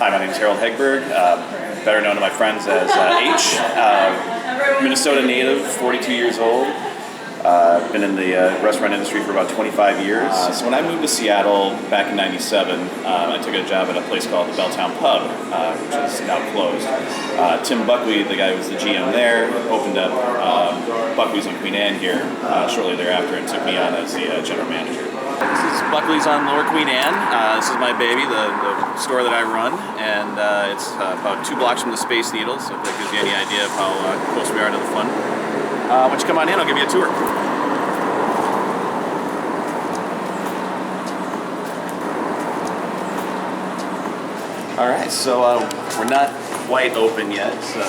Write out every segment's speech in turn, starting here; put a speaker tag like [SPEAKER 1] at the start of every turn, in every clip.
[SPEAKER 1] Hi, my name is Harold Hegberg, better known to my friends as H. Minnesota native, 42 years old. Been in the restaurant industry for about 25 years. So when I moved to Seattle back in '97, I took a job at a place called the Belltown Pub, which is now closed. Tim Buckley, the guy who was the GM there, opened up Buckley's on Queen Anne here shortly thereafter and took me on as the general manager. This is Buckley's on Lower Queen Anne. This is my baby, the store that I run, and it's about 2 blocks from the Space Needle, so if that gives you any idea of how close we are to the fun. Why don't you come on in, I'll give you a tour. Alright, so we're not quite open yet, so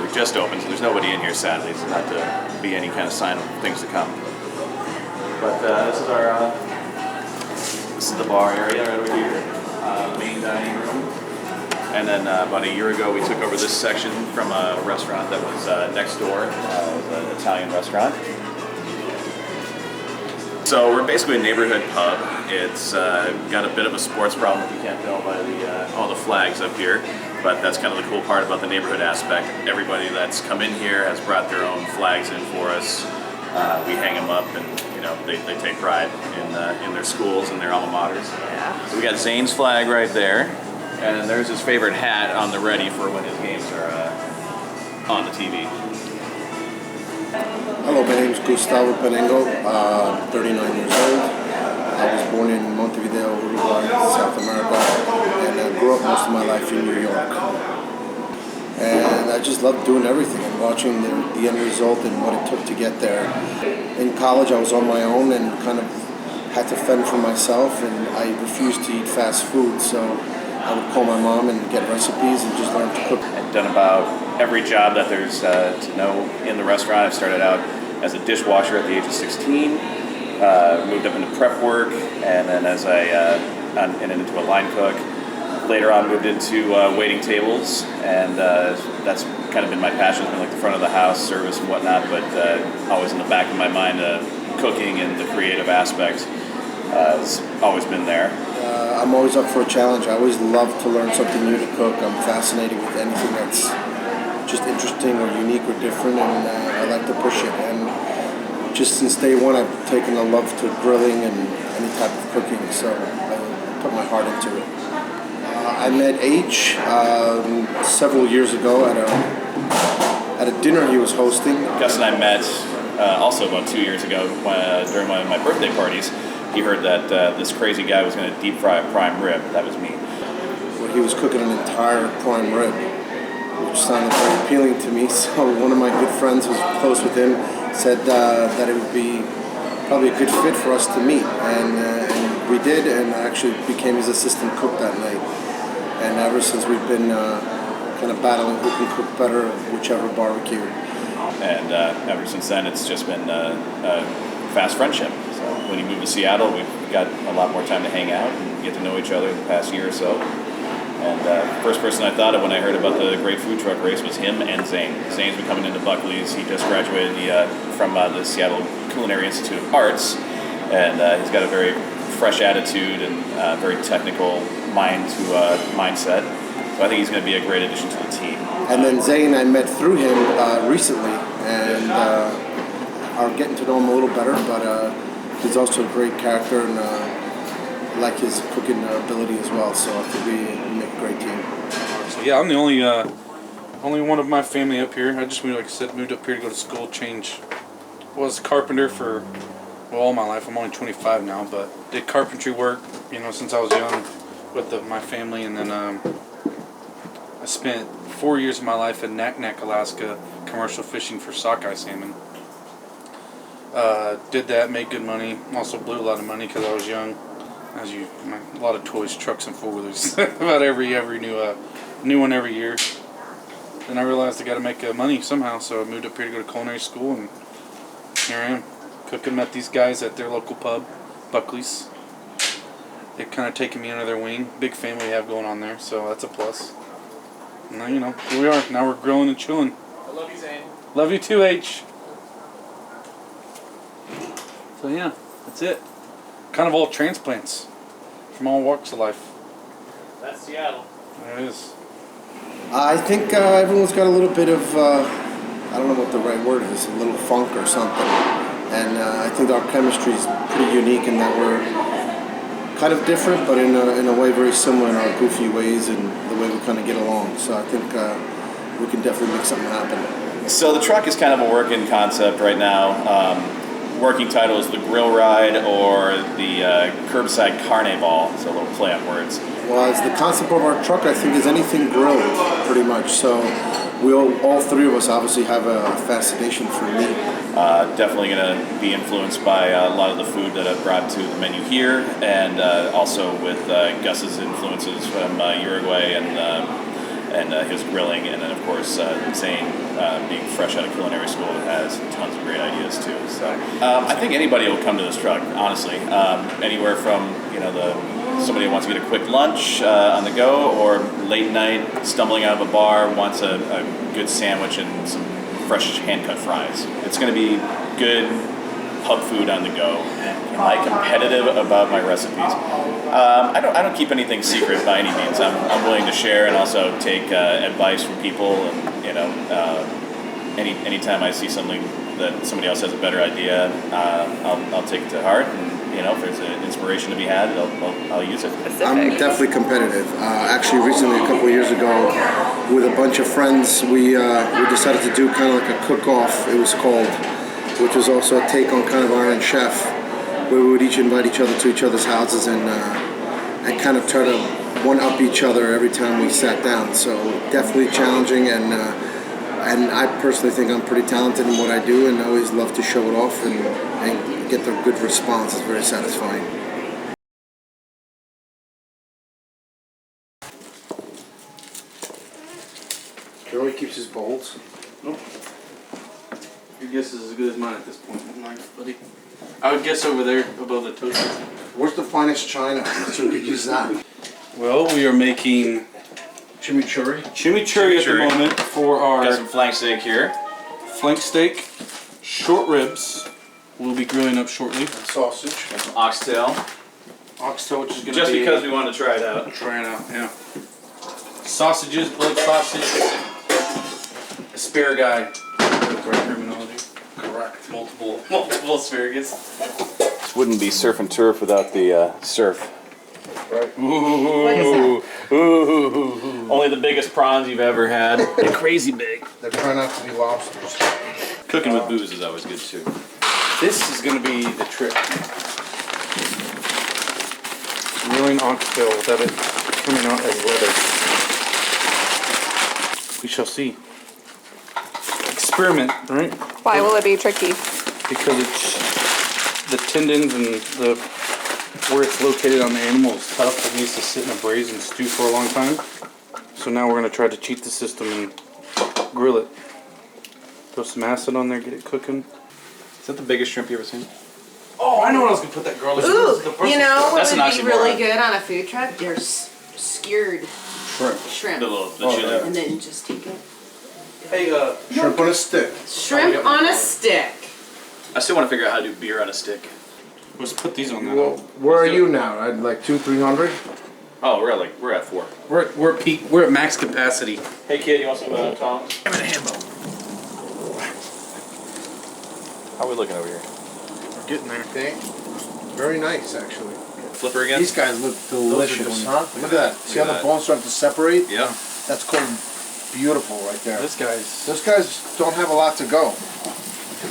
[SPEAKER 1] we're just open, so there's nobody in here sadly, so not to be any kind of sign of things to come. But this is the bar area right over here, main dining room. And then about a year ago we took over this section from a restaurant that was next door. It was an Italian restaurant. So we're basically a neighborhood pub. It's got a bit of a sports problem if you can't tell by all the flags up here. But that's kind of the cool part about the neighborhood aspect. Everybody that's come in here has brought their own flags in for us. We hang them up and they take pride in their schools and their alma maters. Yeah. So we got Zane's flag right there. And then there's his favorite hat on the ready for when his games are on the TV.
[SPEAKER 2] Hello, my name is Gustavo Penengo, 39 years old. I was born in Montevideo, Uruguay, South America, and I grew up most of my life in New York. And I just loved doing everything and watching the end result and what it took to get there. In college, I was on my own and kind of had to fend for myself, and I refused to eat fast food, so I would call my mom and get recipes and just learn to cook.
[SPEAKER 1] I've done about every job that there's to know in the restaurant. I started out as a dishwasher at the age of 16, moved up into prep work, and then as and into a line cook. Later on moved into waiting tables, and that's kind of been my passion. It's been like the front of the house, service and whatnot, but always in the back of my mind, cooking and the creative aspect has always been there.
[SPEAKER 2] I'm always up for a challenge. I always love to learn something new to cook. I'm fascinated with anything that's just interesting or unique or different, and I like to push it. And just since day one, I've taken a love to grilling and any type of cooking, so I put my heart into it. I met H several years ago at a dinner he was hosting.
[SPEAKER 1] Gus and I met also about 2 years ago during my birthday parties. He heard that this crazy guy was going to deep fry a prime rib. That was me.
[SPEAKER 2] Well, he was cooking an entire prime rib, which sounded very appealing to me. So one of my good friends who's close with him said that it would be probably a good fit for us to meet. And we did, and I actually became his assistant cook that night. And ever since we've been kind of battling who can cook better, whichever barbecue.
[SPEAKER 1] And ever since then, it's just been a fast friendship. So when he moved to Seattle, we've got a lot more time to hang out and get to know each other in the past year or so. And the first person I thought of when I heard about the Great Food Truck Race was him and Zane. Zane's been coming into Buckley's. He just graduated from the Seattle Culinary Institute of Arts, and he's got a very fresh attitude and very technical mindset. So I think he's going to be a great addition to the team.
[SPEAKER 2] And then Zane, I met through him recently, and are getting to know him a little better, but he's also a great character, and I like his cooking ability as well, so I think we make a great team.
[SPEAKER 3] So yeah, I'm the only one of my family up here. I just moved, like I said, moved up here to go to school, was a carpenter for all my life. I'm only 25 now, but did carpentry work, since I was young with my family, and then I spent 4 years of my life in Naknek, Alaska, commercial fishing for sockeye salmon. Did that, made good money. Also blew a lot of money because I was young. A lot of toys, trucks, and four-wheelers. About every new one every year. Then I realized I got to make money somehow, so I moved up here to go to culinary school, and here I am, cooking. Met these guys at their local pub, Buckley's. They've kind of taken me under their wing. Big family we have going on there, so that's a plus. And now, here we are. Now we're grilling and chilling.
[SPEAKER 1] I love you, Zane.
[SPEAKER 3] Love you too, H. So yeah, that's it. Kind of all transplants from all walks of life.
[SPEAKER 1] That's Seattle.
[SPEAKER 3] There it is.
[SPEAKER 2] I think everyone's got a little bit of, I don't know what the right word is, a little funk or something. And I think our chemistry is pretty unique in that we're kind of different, but in a way very similar in our goofy ways and the way we kind of get along. So I think we can definitely make something happen.
[SPEAKER 1] So the truck is kind of a working concept right now. Working title is the Grill Ride or the Curbside Carnival. It's a little play on words.
[SPEAKER 2] Well, as the concept of our truck, I think, is anything grilled, pretty much. So we all three of us obviously have a fascination for meat.
[SPEAKER 1] Definitely going to be influenced by a lot of the food that I've brought to the menu here, and also with Gus's influences from Uruguay and his grilling, and then of course Zane, being fresh out of culinary school, has tons of great ideas too. So I think anybody will come to this truck, honestly. Anywhere from somebody who wants to get a quick lunch on the go, or late night stumbling out of a bar wants a good sandwich and some fresh hand-cut fries. It's going to be good pub food on the go. Am I competitive about my recipes? I don't keep anything secret by any means. I'm willing to share and also take advice from people. And anytime I see something that somebody else has a better idea, I'll take it to heart. And if there's an inspiration to be had, I'll use it.
[SPEAKER 2] I'm definitely competitive. Actually, recently, a couple of years ago, with a bunch of friends, we decided to do kind of like a cook-off, it was called, which was also a take on kind of Iron Chef, where we would each invite each other to each other's houses and kind of try to one-up each other every time we sat down. So definitely challenging, and I personally think I'm pretty talented in what I do, and I always love to show it off and get the good response. It's very satisfying. Joey keeps his bowls.
[SPEAKER 3] Nope. Your guess is as good as mine at this point. Nice, buddy. I would guess over there above the toaster.
[SPEAKER 2] Where's the finest china? So we could use that.
[SPEAKER 3] Well, we are making
[SPEAKER 2] Chimichurri.
[SPEAKER 3] chimichurri at the moment for our
[SPEAKER 1] Got some flank steak here.
[SPEAKER 3] flank steak, short ribs. We'll be grilling up shortly.
[SPEAKER 2] Sausage.
[SPEAKER 1] Got some oxtail.
[SPEAKER 3] Oxtail, which is going to
[SPEAKER 1] Just
[SPEAKER 3] be
[SPEAKER 1] because we wanted to try it out.
[SPEAKER 3] try it out. Yeah. Sausages, blood sausage, asparagus. Correct terminology.
[SPEAKER 2] Correct.
[SPEAKER 3] Multiple asparagus.
[SPEAKER 1] This wouldn't be surf and turf without the surf.
[SPEAKER 2] Right.
[SPEAKER 1] Ooh. Only the biggest prawns you've ever had. They're crazy big.
[SPEAKER 2] They're trying not to be lobsters.
[SPEAKER 1] Cooking with booze is always good too.
[SPEAKER 3] This is going to be the trick. Grilling oxtail without it coming out as leather. We shall see. Experiment, right?
[SPEAKER 4] Why will it be tricky?
[SPEAKER 3] Because it's the tendons and where it's located on the animal is tough. It needs to sit in a braise and stew for a long time. So now we're going to try to cheat the system and grill it. Throw some acid on there, get it cooking.
[SPEAKER 1] Is that the biggest shrimp you ever seen?
[SPEAKER 3] Oh, I know what I was going to put that garlic.
[SPEAKER 5] Ooh, you know what
[SPEAKER 1] That's an
[SPEAKER 5] would be
[SPEAKER 1] oxymoron.
[SPEAKER 5] really good on a food truck? Your skewered shrimp.
[SPEAKER 1] The chili.
[SPEAKER 5] And then just take it.
[SPEAKER 3] Hey,
[SPEAKER 2] Shrimp on a stick.
[SPEAKER 5] Shrimp on a stick.
[SPEAKER 1] I still want to figure out how to do beer on a stick.
[SPEAKER 3] let's put these on that.
[SPEAKER 2] Well, where are you now? At like 200-300?
[SPEAKER 1] Oh, we're at 4.
[SPEAKER 3] We're at peak. We're at max capacity.
[SPEAKER 1] Hey kid, you want some tongs?
[SPEAKER 3] Give me the handle.
[SPEAKER 1] How are we looking over here?
[SPEAKER 2] We're getting there. Thank. Very nice, actually.
[SPEAKER 1] Flipper again?
[SPEAKER 2] These guys look delicious.
[SPEAKER 1] Huh?
[SPEAKER 2] Look at that. See how
[SPEAKER 1] Look at
[SPEAKER 2] the
[SPEAKER 1] that.
[SPEAKER 2] bones start to separate?
[SPEAKER 1] Yeah.
[SPEAKER 2] That's called beautiful right there.
[SPEAKER 3] This guy's.
[SPEAKER 2] Those guys don't have a lot to go.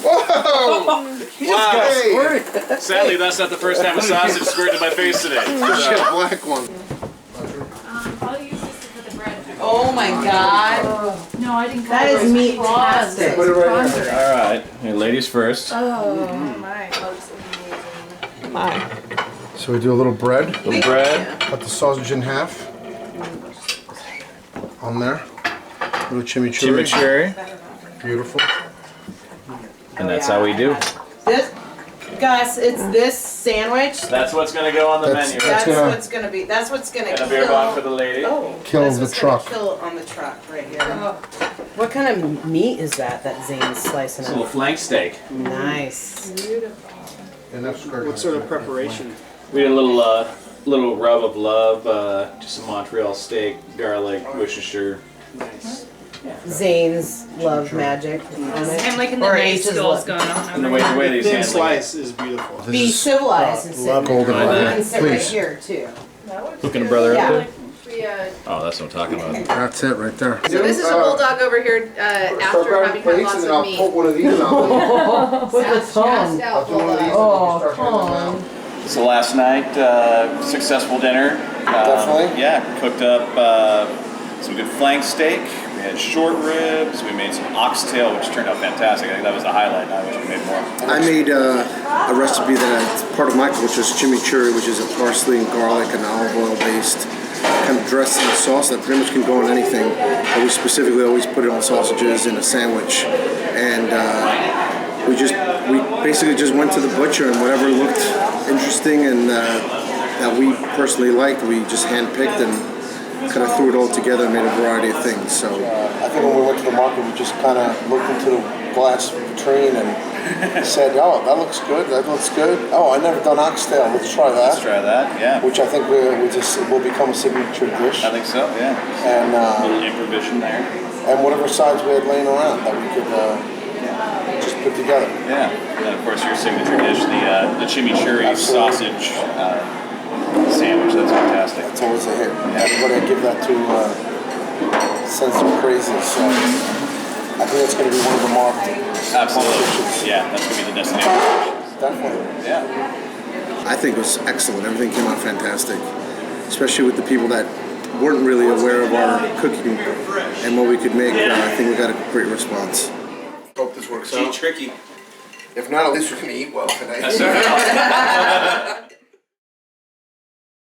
[SPEAKER 2] Whoa!
[SPEAKER 1] Wow. Sadly, that's not the first time a sausage squirted in my face today.
[SPEAKER 2] Just get a black one.
[SPEAKER 6] I'll use this to put the bread.
[SPEAKER 5] Oh my god.
[SPEAKER 6] No, I didn't.
[SPEAKER 5] That is meat-tastic.
[SPEAKER 2] Put it right there.
[SPEAKER 1] All right, hey, ladies first.
[SPEAKER 6] Oh my, that looks amazing.
[SPEAKER 5] My.
[SPEAKER 2] So we do a little bread.
[SPEAKER 1] Little bread.
[SPEAKER 2] Cut the sausage in half. On there. Little chimichurri.
[SPEAKER 1] Chimichurri.
[SPEAKER 2] Beautiful.
[SPEAKER 1] And that's how we do.
[SPEAKER 5] This, Gus, it's this sandwich.
[SPEAKER 1] That's what's gonna go on the
[SPEAKER 2] That's-
[SPEAKER 1] menu.
[SPEAKER 2] that's
[SPEAKER 5] That's
[SPEAKER 2] gonna-
[SPEAKER 5] what's gonna be. That's what's gonna
[SPEAKER 1] And a
[SPEAKER 5] kill.
[SPEAKER 1] beer bong for the lady.
[SPEAKER 5] Oh,
[SPEAKER 2] Kill
[SPEAKER 5] that's
[SPEAKER 2] the
[SPEAKER 5] what's
[SPEAKER 2] truck.
[SPEAKER 5] Gonna kill on the truck right here. What kind of meat is that Zane's slicing
[SPEAKER 1] It's a little
[SPEAKER 5] up?
[SPEAKER 1] flank steak.
[SPEAKER 5] Nice.
[SPEAKER 2] What
[SPEAKER 7] What sort of preparation?
[SPEAKER 1] We did a little
[SPEAKER 4] little rub of love, just some Montreal steak, garlic, Worcestershire.
[SPEAKER 3] Nice.
[SPEAKER 5] Zane's love magic on it.
[SPEAKER 6] I'm liking the
[SPEAKER 5] Or
[SPEAKER 6] nice
[SPEAKER 5] H's
[SPEAKER 6] skills
[SPEAKER 5] love.
[SPEAKER 6] going on.
[SPEAKER 1] And the way these
[SPEAKER 7] Thin
[SPEAKER 1] handling it.
[SPEAKER 7] slice is beautiful.
[SPEAKER 5] Be civilized and sit.
[SPEAKER 2] golden
[SPEAKER 5] You
[SPEAKER 2] brown.
[SPEAKER 5] can sit right
[SPEAKER 2] Please.
[SPEAKER 5] here too.
[SPEAKER 4] Hooking a brother
[SPEAKER 5] Yeah.
[SPEAKER 4] up there?
[SPEAKER 6] We,
[SPEAKER 4] Oh, that's what I'm talking about.
[SPEAKER 2] That's it right there.
[SPEAKER 6] so this is a bulldog over here after having had lots of meat.
[SPEAKER 2] one of these out.
[SPEAKER 5] With the tongue.
[SPEAKER 6] Stressed out bulldog.
[SPEAKER 5] Oh, come on.
[SPEAKER 1] So last night, successful dinner.
[SPEAKER 2] Definitely.
[SPEAKER 1] Yeah, cooked up some good flank steak. We had short ribs. We made some oxtail, which turned out fantastic. I think that was the highlight. I wish we made more.
[SPEAKER 2] I made a recipe that's part of my culture, is chimichurri, which is a parsley and garlic and olive oil based kind of dressing sauce that pretty much can go on anything. But we specifically always put it on sausages in a sandwich, and we basically just went to the butcher and whatever looked interesting and that we personally liked, we just handpicked and kind of threw it all together and made a variety of things. So I think when we went to the market, we just kind of looked into the glass vitrine and said, "Oh, that looks good. That looks good. Oh, I never done oxtail. Let's try that."
[SPEAKER 1] Let's try that. Yeah.
[SPEAKER 2] Which I think will become a signature dish.
[SPEAKER 1] I think so. Yeah.
[SPEAKER 2] And
[SPEAKER 1] A little improvisation there.
[SPEAKER 2] and whatever sides we had laying around that we could just put together.
[SPEAKER 1] Yeah. And then of course your signature dish, the chimichurri
[SPEAKER 2] Absolutely.
[SPEAKER 1] sausage sandwich. That's fantastic.
[SPEAKER 2] It's always a hit. Everybody I give that to sends them crazy. So I think it's going to be one of the marked
[SPEAKER 1] Absolutely.
[SPEAKER 2] dishes.
[SPEAKER 1] Yeah, that's gonna be the destination.
[SPEAKER 2] Definitely.
[SPEAKER 1] Yeah.
[SPEAKER 2] I think it was excellent. Everything came out fantastic, especially with the people that weren't really aware of our cooking and what we could make. I think we got a great response. Hope this works out.
[SPEAKER 1] Tricky.
[SPEAKER 2] If not, at least we can eat well today.
[SPEAKER 1] That's all right.